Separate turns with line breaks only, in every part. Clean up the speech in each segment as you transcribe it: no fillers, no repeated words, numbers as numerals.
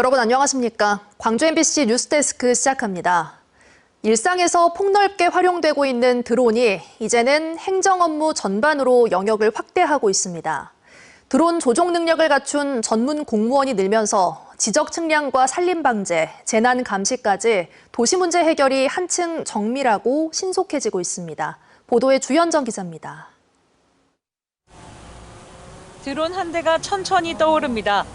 여러분 안녕하십니까? 광주 MBC 뉴스데스크 시작합니다. 일상에서 폭넓게 활용되고 있는 드론이 이제는 행정 업무 전반으로 영역을 확대하고 있습니다. 드론 조종 능력을 갖춘 전문 공무원이 늘면서 지적 측량과 산림 방제, 재난 감시까지 도시 문제 해결이 한층 정밀하고 신속해지고 있습니다. 보도에 주현정 기자입니다.
드론 한 대가 천천히 떠오릅니다.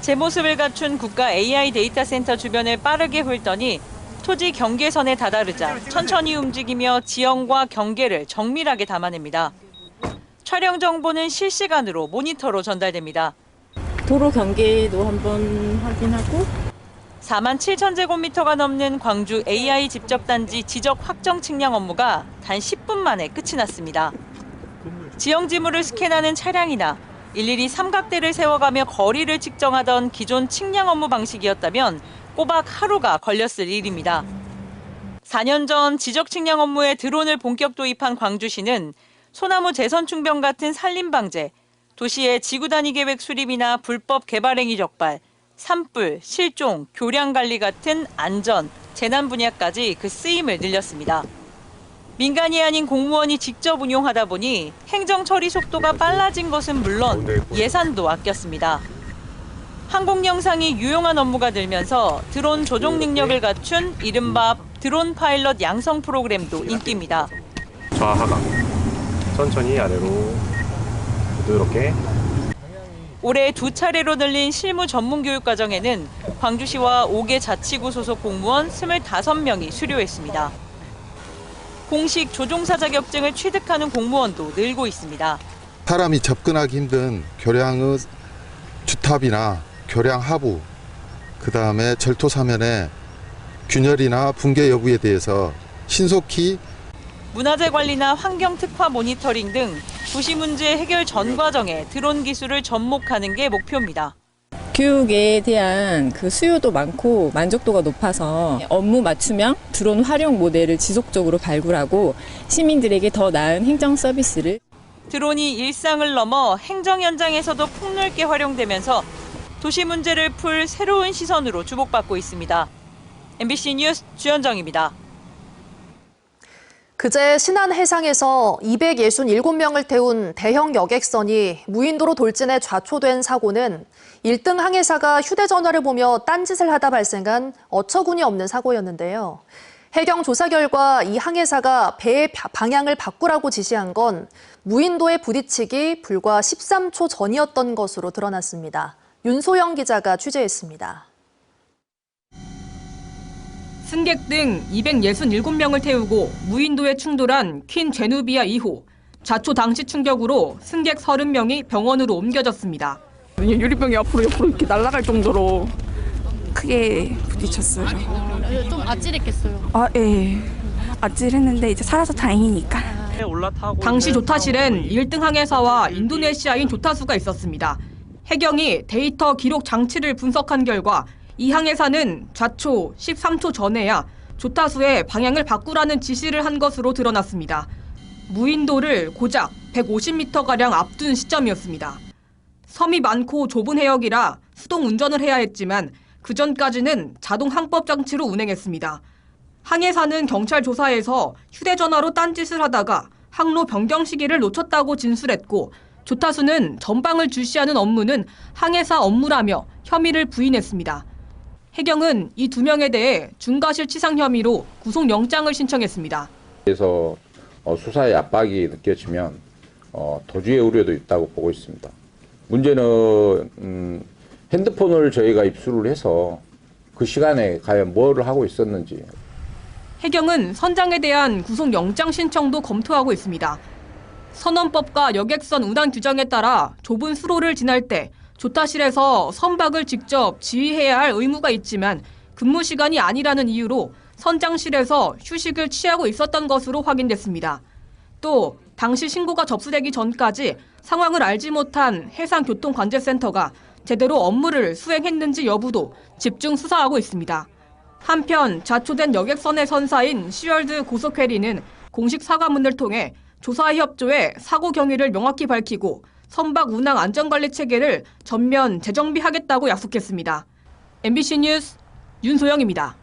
제 모습을 갖춘 국가 AI 데이터 센터 주변을 빠르게 훑더니 토지 경계선에 다다르자 천천히 움직이며 지형과 경계를 정밀하게 담아냅니다. 촬영 정보는 실시간으로 모니터로 전달됩니다.
도로 경계도 한번 확인하고
47,000제곱미터가 넘는 광주 AI 집접단지 지적 확정 측량 업무가 단 10분 만에 끝이 났습니다. 지형 지물을 스캔하는 차량이나 일일이 삼각대를 세워가며 거리를 측정하던 기존 측량 업무 방식이었다면 꼬박 하루가 걸렸을 일입니다. 4년 전 지적 측량 업무에 드론을 본격 도입한 광주시는 소나무 재선 충변 같은 산림 방제, 도시의 지구 단위 계획 수립이나 불법 개발 행위 적발, 산불, 실종, 교량 관리 같은 안전, 재난 분야까지 그 쓰임을 늘렸습니다. 민간이 아닌 공무원이 직접 운용하다 보니 행정 처리 속도가 빨라진 것은 물론 예산도 아꼈습니다. 항공 영상이 유용한 업무가 늘면서 드론 조종 능력을 갖춘 이른바 드론 파일럿 양성 프로그램도 인기입니다.
좌하강, 천천히 아래로 부드럽게.
올해 2차례로 늘린 실무 전문 교육 과정에는 광주시와 5개 자치구 소속 공무원 25명이 수료했습니다. 공식 조종사 자격증을 취득하는 공무원도 늘고 있습니다.
사람이 접근하기 힘든 교량의 주탑이나 교량 하부, 그다음에 절토 사면의 균열이나 붕괴 여부에 대해서 신속히
문화재 관리나 환경 특화 모니터링 등 도시 문제 해결 전 과정에 드론 기술을 접목하는 게 목표입니다.
교육에 대한 그 수요도 많고 만족도가 높아서 업무 맞춤형 드론 활용 모델을 지속적으로 발굴하고 시민들에게 더 나은 행정 서비스를.
드론이 일상을 넘어 행정 현장에서도 폭넓게 활용되면서 도시 문제를 풀 새로운 시선으로 주목받고 있습니다. MBC 뉴스 주현정입니다.
그제 신안 해상에서 267명을 태운 대형 여객선이 무인도로 돌진해 좌초된 사고는 1등 항해사가 휴대전화를 보며 딴짓을 하다 발생한 어처구니 없는 사고였는데요. 해경 조사 결과 이 항해사가 배의 방향을 바꾸라고 지시한 건 무인도에 부딪히기 불과 13초 전이었던 것으로 드러났습니다. 윤소영 기자가 취재했습니다.
승객 등 267명을 태우고 무인도에 충돌한 퀸 제누비아 2호. 좌초 당시 충격으로 승객 30명이 병원으로 옮겨졌습니다.
유리병이 앞으로 옆으로 이렇게 날아갈 정도로 크게 부딪혔어요.
좀 아찔했겠어요.
예. 아찔했는데 이제 살아서 다행이니까.
당시 조타실엔 1등 항해사와 인도네시아인 조타수가 있었습니다. 해경이 데이터 기록 장치를 분석한 결과 이 항해사는 좌초 13초 전에야 조타수의 방향을 바꾸라는 지시를 한 것으로 드러났습니다. 무인도를 고작 150m가량 앞둔 시점이었습니다. 섬이 많고 좁은 해역이라 수동 운전을 해야 했지만 그 전까지는 자동 항법 장치로 운행했습니다. 항해사는 경찰 조사에서 휴대전화로 딴짓을 하다가 항로 변경 시기를 놓쳤다고 진술했고 조타수는 전방을 주시하는 업무는 항해사 업무라며 혐의를 부인했습니다. 해경은 이 2명에 대해 중과실치상 혐의로 구속영장을 신청했습니다.
그래서 수사의 압박이 느껴지면 도주의 우려도 있다고 보고 있습니다. 문제는 핸드폰을 저희가 입수를 해서 그 시간에 과연 뭘 하고 있었는지.
해경은 선장에 대한 구속영장 신청도 검토하고 있습니다. 선원법과 여객선 운항 규정에 따라 좁은 수로를 지날 때 조타실에서 선박을 직접 지휘해야 할 의무가 있지만 근무 시간이 아니라는 이유로 선장실에서 휴식을 취하고 있었던 것으로 확인됐습니다. 또 당시 신고가 접수되기 전까지 상황을 알지 못한 해상교통관제센터가 제대로 업무를 수행했는지 여부도 집중 수사하고 있습니다. 한편 좌초된 여객선의 선사인 시월드 고속회리는 공식 사과문을 통해 조사 협조에 사고 경위를 명확히 밝히고 선박 운항 안전관리 체계를 전면 재정비하겠다고 약속했습니다. MBC 뉴스 윤소영입니다.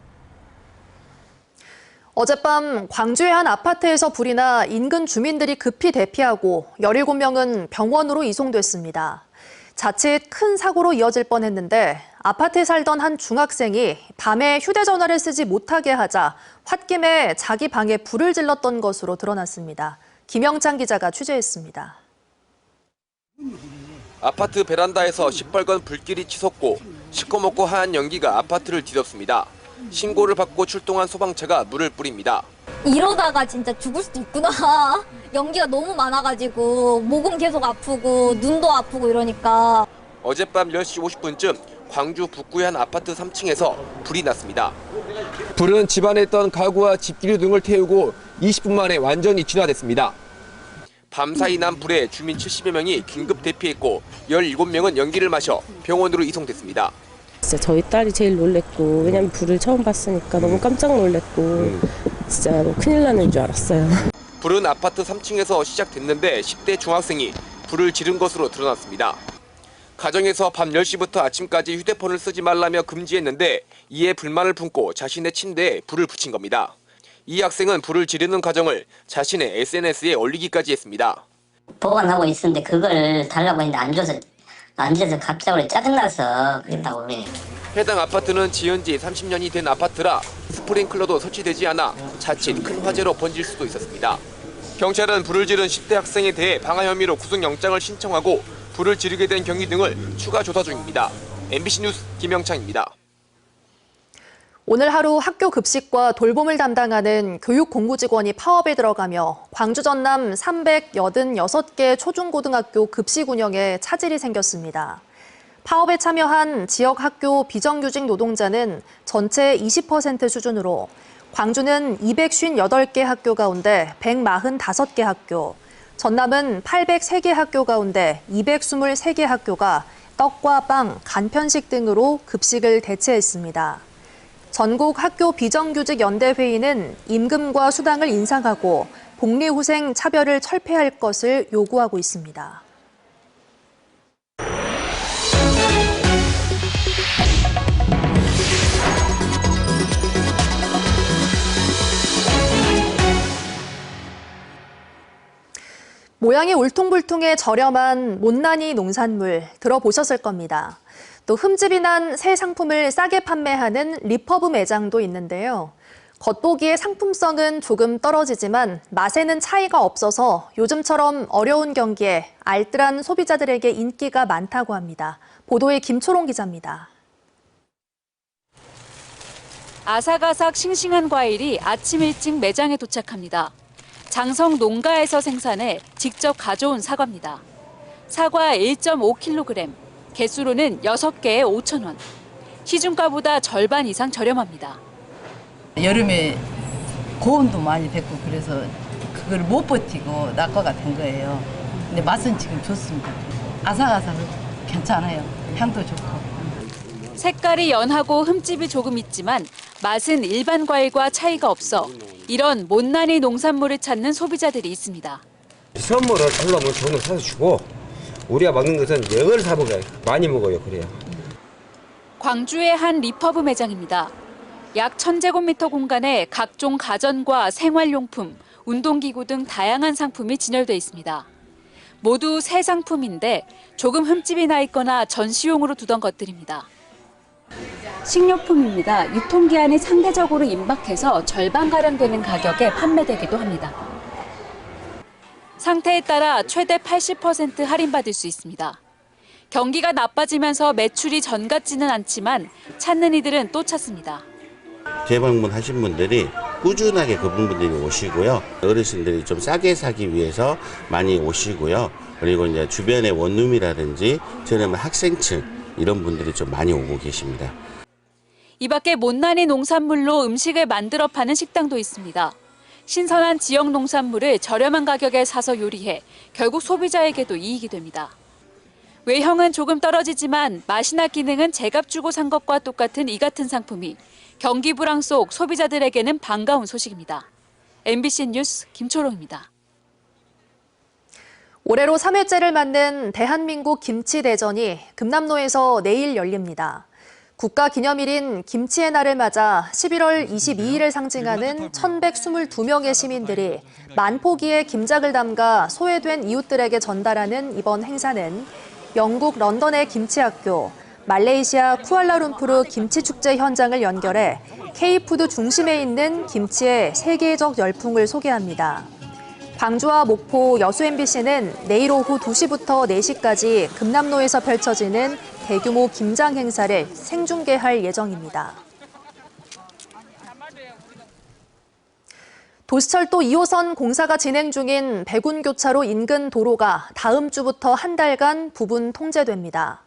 어젯밤 광주의 한 아파트에서 불이 나 인근 주민들이 급히 대피하고 17명은 병원으로 이송됐습니다. 자칫 큰 사고로 이어질 뻔했는데 아파트에 살던 한 중학생이 밤에 휴대전화를 쓰지 못하게 하자 홧김에 자기 방에 불을 질렀던 것으로 드러났습니다. 김영찬 기자가 취재했습니다.
아파트 베란다에서 시뻘건 불길이 치솟고 시커멓고 하얀 연기가 아파트를 뒤덮습니다. 신고를 받고 출동한 소방차가 물을 뿌립니다.
이러다가 진짜 죽을 수도 있구나. 연기가 너무 많아가지고 목은 계속 아프고 눈도 아프고 이러니까.
어젯밤 10시 50분쯤 광주 북구의 한 아파트 3층에서 불이 났습니다.
불은 집안에 있던 가구와 집기류 등을 태우고 20분 만에 완전히 진화됐습니다.
밤사이 난 불에 주민 70여 명이 긴급 대피했고 17명은 연기를 마셔 병원으로 이송됐습니다.
진짜 저희 딸이 제일 놀랬고, 왜냐면 불을 처음 봤으니까 너무 깜짝 놀랬고 진짜 큰일 나는 줄 알았어요.
불은 아파트 3층에서 시작됐는데 10대 중학생이 불을 지른 것으로 드러났습니다. 가정에서 밤 10시부터 아침까지 휴대폰을 쓰지 말라며 금지했는데 이에 불만을 품고 자신의 침대에 불을 붙인 겁니다. 이 학생은 불을 지르는 과정을 자신의 SNS에 올리기까지 했습니다.
보관하고 있었는데 그걸 달라고 했는데 안 줘서 갑자기 짜증나서 그랬다고 그래.
해당 아파트는 지은 지 30년이 된 아파트라 스프링클러도 설치되지 않아 자칫 큰 화재로 번질 수도 있었습니다. 경찰은 불을 지른 10대 학생에 대해 방화 혐의로 구속영장을 신청하고 불을 지르게 된 경위 등을 추가 조사 중입니다. MBC 뉴스 김영창입니다.
오늘 하루 학교 급식과 돌봄을 담당하는 교육 공무직원이 파업에 들어가며 광주 전남 386개 초중고등학교 급식 운영에 차질이 생겼습니다. 파업에 참여한 지역 학교 비정규직 노동자는 전체 20% 수준으로 광주는 258개 학교 가운데 145개 학교, 전남은 803개 학교 가운데 223개 학교가 떡과 빵, 간편식 등으로 급식을 대체했습니다. 전국 학교 비정규직 연대회의는 임금과 수당을 인상하고 복리후생 차별을 철폐할 것을 요구하고 있습니다. 모양이 울퉁불퉁해 저렴한 못난이 농산물 들어보셨을 겁니다. 또 흠집이 난 새 상품을 싸게 판매하는 리퍼브 매장도 있는데요. 겉보기에 상품성은 조금 떨어지지만 맛에는 차이가 없어서 요즘처럼 어려운 경기에 알뜰한 소비자들에게 인기가 많다고 합니다. 보도에 김초롱 기자입니다.
아삭아삭 싱싱한 과일이 아침 일찍 매장에 도착합니다. 장성 농가에서 생산해 직접 가져온 사과입니다. 사과 1.5kg, 개수로는 6개에 5,000원. 시중가보다 절반 이상 저렴합니다.
여름에 고온도 많이 뱉고 그래서 그걸 못 버티고 낙과가 된 거예요. 근데 맛은 지금 좋습니다. 아삭아삭 괜찮아요. 향도 좋고.
색깔이 연하고 흠집이 조금 있지만 맛은 일반 과일과 차이가 없어 이런 못난이 농산물을 찾는 소비자들이 있습니다.
선물을 달라면 좋은 거 사서 주고 우리가 먹는 것은 영을 사 먹어요. 많이 먹어요. 그래요.
광주의 한 리퍼브 매장입니다. 약 1000제곱미터 공간에 각종 가전과 생활용품, 운동기구 등 다양한 상품이 진열돼 있습니다. 모두 새 상품인데 조금 흠집이 나 있거나 전시용으로 두던 것들입니다. 식료품입니다. 유통기한이 상대적으로 임박해서 절반가량 되는 가격에 판매되기도 합니다. 상태에 따라 최대 80% 할인받을 수 있습니다. 경기가 나빠지면서 매출이 전 같지는 않지만 찾는 이들은 또 찾습니다.
재방문하신 분들이 꾸준하게 그분들이 오시고요. 어르신들이 좀 싸게 사기 위해서 많이 오시고요. 그리고 이제 주변의 원룸이라든지 저렴한 학생층 이런 분들이 좀 많이 오고 계십니다.
이 밖에 못난이 농산물로 음식을 만들어 파는 식당도 있습니다. 신선한 지역 농산물을 저렴한 가격에 사서 요리해 결국 소비자에게도 이익이 됩니다. 외형은 조금 떨어지지만 맛이나 기능은 제값 주고 산 것과 똑같은 이 같은 상품이 경기 불황 속 소비자들에게는 반가운 소식입니다. MBC 뉴스 김초롱입니다.
올해로 3회째를 맞는 대한민국 김치대전이 금남로에서 내일 열립니다. 국가기념일인 김치의 날을 맞아 11월 22일을 상징하는 1,122명의 시민들이 만포기에 김장을 담가 소외된 이웃들에게 전달하는 이번 행사는 영국 런던의 김치학교, 말레이시아 쿠알라룸푸르 김치축제 현장을 연결해 K푸드 중심에 있는 김치의 세계적 열풍을 소개합니다. 광주와 목포, 여수 MBC는 내일 오후 2시부터 4시까지 금남로에서 펼쳐지는 대규모 김장 행사를 생중계할 예정입니다. 도시철도 2호선 공사가 진행 중인 백운교차로 인근 도로가 다음 주부터 한 달간 부분 통제됩니다.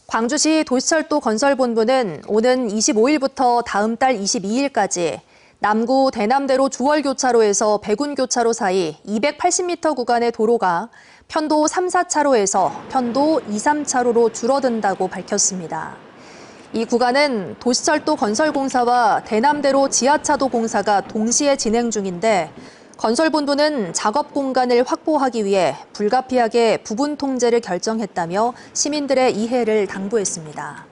광주시 도시철도 건설본부는 오는 25일부터 다음 달 22일까지 남구 대남대로 주월교차로에서 백운교차로 사이 280m 구간의 도로가 편도 3, 4차로에서 편도 2, 3차로로 줄어든다고 밝혔습니다. 이 구간은 도시철도 건설공사와 대남대로 지하차도 공사가 동시에 진행 중인데 건설본부는 작업 공간을 확보하기 위해 불가피하게 부분 통제를 결정했다며 시민들의 이해를 당부했습니다.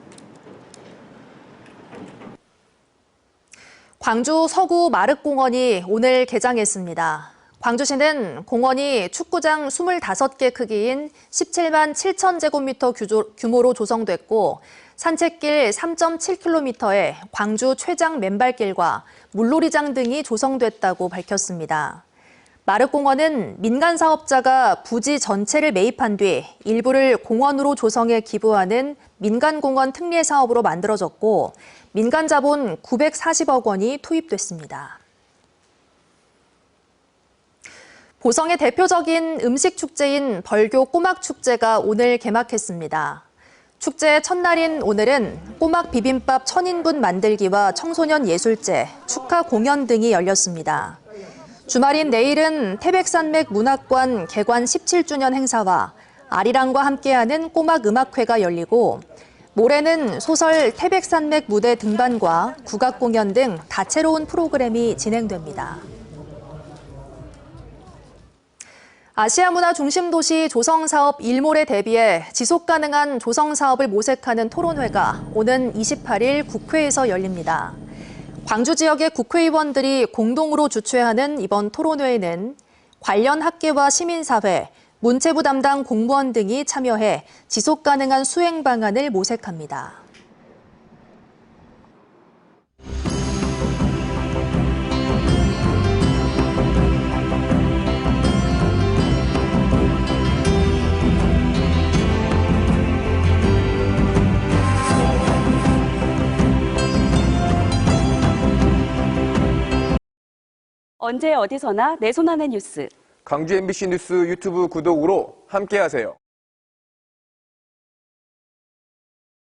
광주 서구 마륵공원이 오늘 개장했습니다. 광주시는 공원이 축구장 25개 크기인 17만 7천 제곱미터 규모로 조성됐고 산책길 3.7km에 광주 최장 맨발길과 물놀이장 등이 조성됐다고 밝혔습니다. 마륵공원은 민간 사업자가 부지 전체를 매입한 뒤 일부를 공원으로 조성해 기부하는 민간공원 특례 사업으로 만들어졌고 민간 자본 940억 원이 투입됐습니다. 보성의 대표적인 음식 축제인 벌교 꼬막축제가 오늘 개막했습니다. 축제의 첫날인 오늘은 꼬막 비빔밥 1000인분 만들기와 청소년 예술제, 축하 공연 등이 열렸습니다. 주말인 내일은 태백산맥 문학관 개관 17주년 행사와 아리랑과 함께하는 꼬막 음악회가 열리고 모레는 소설 태백산맥 무대 등반과 국악 공연 등 다채로운 프로그램이 진행됩니다. 아시아 문화 중심 도시 조성 사업 일몰에 대비해 지속 가능한 조성 사업을 모색하는 토론회가 오는 28일 국회에서 열립니다. 광주 지역의 국회의원들이 공동으로 주최하는 이번 토론회에는 관련 학계와 시민사회, 문체부 담당 공무원 등이 참여해 지속 가능한 수행 방안을 모색합니다.
언제 어디서나 내 손 안의 뉴스.
광주 MBC 뉴스 유튜브 구독으로 함께하세요.